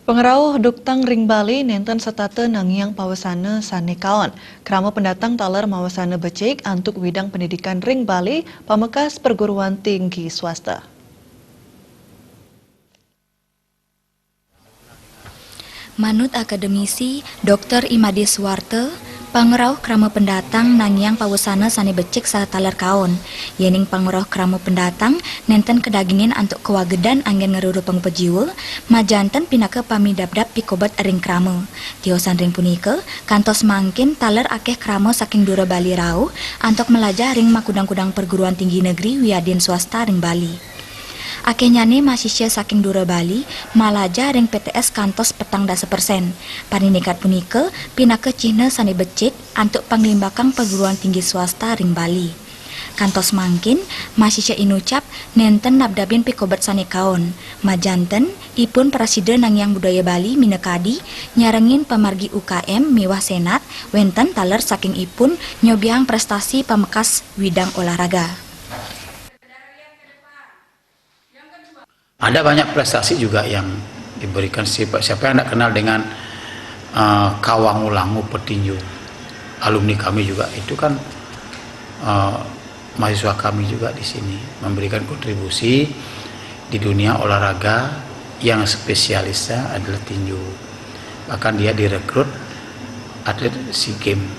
Pengerau duktang ring Bali nenten setate nangyang pawasana sane kaon. Krama pendatang taler mawasana becik untuk widang pendidikan ring Bali pamekas perguruan tinggi swasta. Manut akademisi Dr. Imade Suwarte, pangerauh krama pendatang nangyang pawasana sane becik sa taler kaon. Yening pangerauh krama pendatang nenten kedagingin antuk kewagedan angin ngeruru pangpejiwul, majanten pinaka pamidabdap pikobat ring krama. Tiosan ring punike, kantos mangkin taler akeh krama saking dura Bali rau, antuk melajah ring makudang-kudang perguruan tinggi negeri wiadin swasta ring Bali. Akenyane mahasiswa saking dura Bali malaja ring PTS kantos 14%. Paninikat punike pinake Cina sane becik antuk panglimbakang perguruan tinggi swasta ring Bali. Kantos mangkin mahasiswa inucap nenten nabdabin pikobat sane kaon. Majanten ipun presiden nangyang budaya Bali minekadi nyarengin pamargi UKM miwah senat wenten taler saking ipun nyobiang prestasi pamekas widang olahraga. Ada banyak prestasi juga yang diberikan siapa yang tidak kenal dengan Kawang Ulangu Petinju, alumni kami juga itu kan mahasiswa kami juga di sini memberikan kontribusi di dunia olahraga yang spesialisnya adalah tinju. Bahkan dia direkrut atlet SEA Games.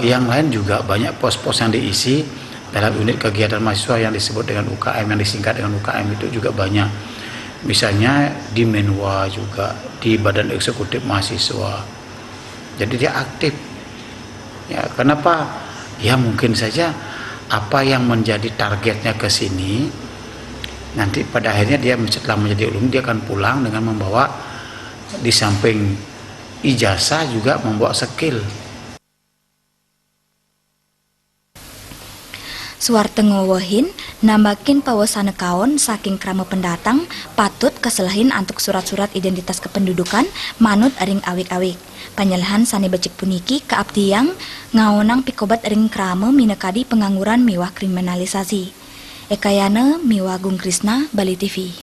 Yang lain juga banyak pos-pos yang diisi dalam unit kegiatan mahasiswa yang disebut dengan UKM, yang disingkat dengan UKM itu juga banyak. Misalnya di Menwa juga, di Badan Eksekutif Mahasiswa. Jadi dia aktif. Ya, kenapa? Ya mungkin saja apa yang menjadi targetnya ke sini, nanti pada akhirnya dia setelah menjadi alumni dia akan pulang dengan membawa di samping ijazah juga membawa skill. Suwarte ngowohin nambakin pawasana kaon saking krama pendatang patut keselahin antuk surat-surat identitas kependudukan manut ring awik-awik. Panyalahan sane becik puniki kaabdiang ngaonang pikobat ring krama minekadi pengangguran miwah kriminalisasi. Ekayana Miwa Gung Krisna, Bali TV.